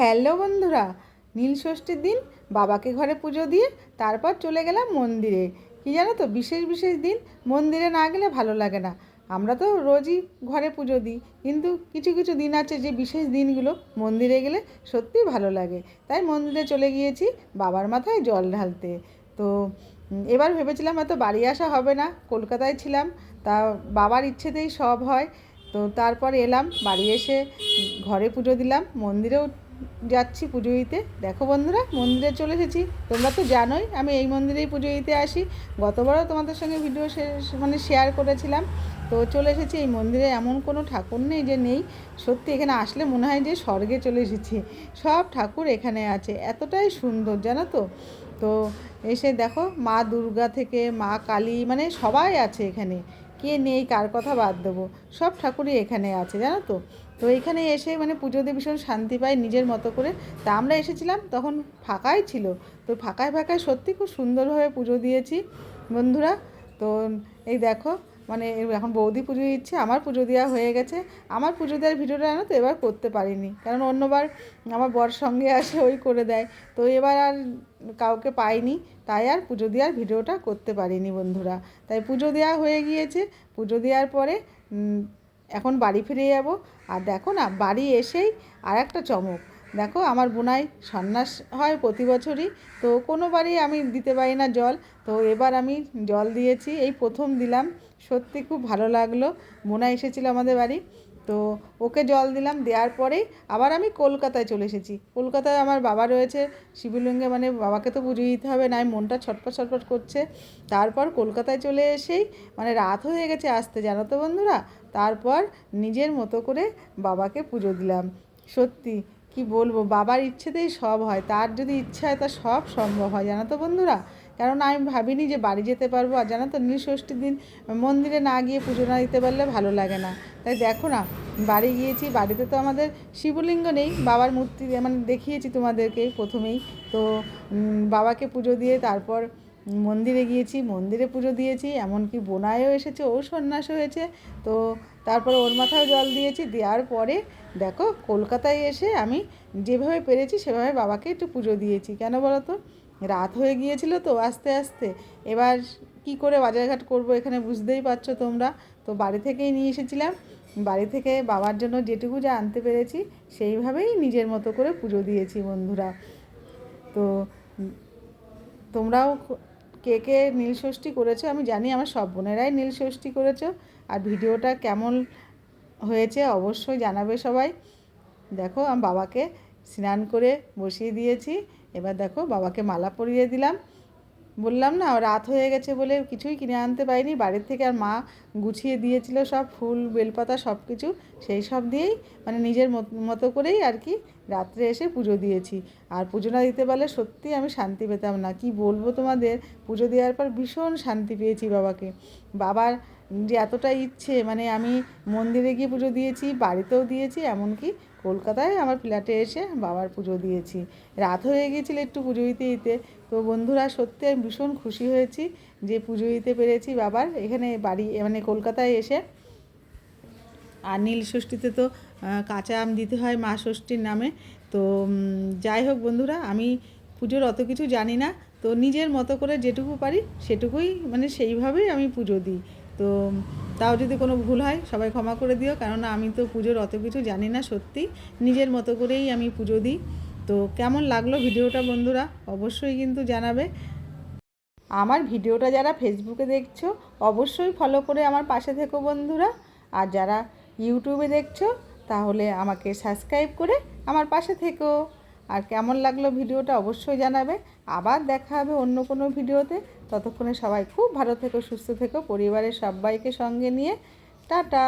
Hello বন্ধুরা, নীল ষষ্ঠীর দিন বাবাকে ঘরে পুজো দিয়ে তারপর চলে গেলাম মন্দিরে। কি জানো তো, বিশেষ বিশেষ দিন মন্দিরে না গেলে ভালো লাগে না। আমরা তো রোজই ঘরে পুজো দিই, কিন্তু কিছু কিছু দিন আছে যে বিশেষ দিনগুলো মন্দিরে গেলে সত্যিই ভালো লাগে। তাই মন্দিরে চলে গিয়েছি বাবার মাথায় জল ঢালতে। তো এবার ভেবেছিলাম হয়তো বাড়ি আসা হবে না, কলকাতায় ছিলাম, তা বাবার ইচ্ছেতেই সব হয়। তো তারপর এলাম বাড়ি, এসে ঘরে পুজো দিলাম, মন্দিরেও যাচ্ছি পুজো দিতে। দেখো বন্ধুরা, মন্দিরে চলে এসেছি। তোমরা তো জানোই আমি এই মন্দিরেই পুজো দিতে আসি। গতবারও তোমাদের সঙ্গে ভিডিও শেয়ার করেছিলাম। তো চলে এসেছি এই মন্দিরে। এমন কোনো ঠাকুর নেই যে নেই, সত্যি এখানে আসলে মনে হয় যে স্বর্গে চলে এসেছি। সব ঠাকুর এখানে আছে, এতটাই সুন্দর জানো তো। তো এসে দেখো, মা দুর্গা থেকে মা কালী, মানে সবাই আছে এখানে। কে নেই, কার কথা বাদ দেবো, সব ঠাকুরই এখানে আছে জানো তো। তো এখানে এসে মানে পুজোতে ভীষণ শান্তি পাই নিজের মতো করে। তা আমরা এসেছিলাম তখন ফাঁকাই ছিল। তো ফাঁকায় ফাঁকায় সত্যি খুব সুন্দরভাবে পুজো দিয়েছি বন্ধুরা। তো এই দেখো, মানে এখন বৌদি পুজো দিচ্ছে, আমার পুজো দেওয়া হয়ে গেছে। আমার পুজো দেওয়ার ভিডিওটা জানো তো এবার করতে পারিনি, কারণ অন্যবার আমার বর সঙ্গে আসে, ওই করে দেয়। তো এবার আর কাউকে পাইনি, তাই আর পুজো দেওয়ার ভিডিওটা করতে পারিনি বন্ধুরা। তাই পুজো দেওয়া হয়ে গিয়েছে। পুজো দেওয়ার পরে এখন বাড়ি ফিরে যাব। আর দেখো না, বাড়ি এসেই আর একটা চমক। দেখো, আমার বোনাই সন্ন্যাস হয় প্রতি বছরই, তো কোনো বাড়ি আমি দিতে পারি না জল। তো এবার আমি জল দিয়েছি, এই প্রথম দিলাম। সত্যি খুব ভালো লাগলো। বোনাই এসেছিলো আমাদের বাড়ি, তো ওকে জল দিলাম। দেওয়ার পরেই আবার আমি কলকাতায় চলে এসেছি। কলকাতায় আমার বাবা রয়েছে শিবলিঙ্গে, মানে বাবাকে তো পুজো দিতে হবে, না মনটা ছটফট ছটফট করছে। তারপর কলকাতায় চলে এসেই মানে রাত হয়ে গেছে আসতে, জানো তো বন্ধুরা। তারপর নিজের মতো করে বাবাকে পুজো দিলাম। সত্যি কি বলবো, বাবার ইচ্ছেতেই সব হয়, তার যদি ইচ্ছা হয় তার সব সম্ভব হয় জানো তো বন্ধুরা। কেননা আমি ভাবিনি যে বাড়ি যেতে পারবো। আর জানো তো, নীলষষ্ঠীর দিন মন্দিরে না গিয়ে পুজো না দিতে পারলে ভালো লাগে না। তাই দেখো না, বাড়ি গিয়েছি। বাড়িতে তো আমাদের শিবলিঙ্গ নেই, বাবার মূর্তি মানে দেখিয়েছি তোমাদেরকে প্রথমেই। তো বাবাকে পুজো দিয়ে তারপর মন্দিরে গিয়েছি, মন্দিরে পুজো দিয়েছি। এমনকি বোনাইও এসেছে, ও সন্ন্যাস হয়েছে। তো তারপরে ওর মাথায় জল দিয়েছি। দেওয়ার পরে দেখো, কলকাতায় এসে আমি যেভাবে পেরেছি সেভাবে বাবাকে একটু পুজো দিয়েছি। কেন বলো তো, রাত হয়ে গিয়েছিল তো আস্তে আস্তে। এবার কি করে বাজারঘাট করবো এখানে বুঝতেই পারছো তোমরা। তো বাড়ি থেকেই নিয়ে এসেছিলাম। বাড়ি থেকে বাবার জন্য যেটুকু যা আনতে পেরেছি সেইভাবেই নিজের মতো করে পুজো দিয়েছি বন্ধুরা। তো তোমরাও কে কে নীলষষ্ঠী করেছো আমি জানি, আমার সব বোনেরাই নীলষষ্ঠী করেছো। আর ভিডিওটা কেমন হয়েছে অবশ্যই জানাবে সবাই। দেখো, আমি বাবাকে স্নান করে বসিয়ে দিয়েছি। এবার দেখো, বাবাকে মালা পরিয়ে দিলাম। বললাম না, রাত হয়ে গেছে বলে কিছুই কিনে আনতে পারিনি বাড়ির থেকে। আর মা গুছিয়ে দিয়েছিল সব ফুল বেলপাতা সব কিছু, সেই সব দিয়েই মানে নিজের মতো করেই আর কি রাত্রে এসে পুজো দিয়েছি। আর পুজো না দিতে পারলে সত্যি আমি শান্তি পেতাম না। কি বলবো তোমাদের, পুজো দেওয়ার পর ভীষণ শান্তি পেয়েছি বাবাকে। বাবার যে এতটা ইচ্ছে, মানে আমি মন্দিরে গিয়ে পুজো দিয়েছি, বাড়িতেও দিয়েছি, এমনকি কলকাতায় আমার ফ্ল্যাটে এসে বাবার পুজো দিয়েছি। রাত হয়ে গিয়েছিল একটু পুজো দিতে দিতে। তো বন্ধুরা, সত্যি আমি ভীষণ খুশি হয়েছি যে পুজো দিতে পেরেছি বাবার এখানে বাড়ি, মানে কলকাতায় এসে। আর নীলষষ্ঠীতে তো কাঁচা আম দিতে হয় মা ষষ্ঠীর নামে। তো যাই হোক বন্ধুরা, আমি পুজোর অত কিছু জানি না। তো নিজের মতো করে যেটুকু পারি সেটুকুই, মানে সেইভাবেই আমি পুজো দিই। তো তাও যদি কোনো ভুল হয় সবাই ক্ষমা করে দিও, কেননা আমি তো পুজোর অত কিছু জানি না। সত্যি নিজের মতো করেই আমি পুজো দিই। তো কেমন লাগলো ভিডিওটা বন্ধুরা অবশ্যই কিন্তু জানাবে। আমার ভিডিওটা যারা ফেসবুকে দেখছো অবশ্যই ফলো করে আমার পাশে থেকো বন্ধুরা। আর যারা ইউটিউবে দেখছো তাহলে আমাকে সাবস্ক্রাইব করে আমার পাশে থেকো। আর কেমন লাগলো ভিডিওটা অবশ্যই জানাবে। আবার দেখা হবে অন্য কোনো ভিডিওতে। ততক্ষণে সবাই খুব ভালো থেকো, সুস্থ থেকো, পরিবারের সবাইকে সঙ্গে নিয়ে। টাটা।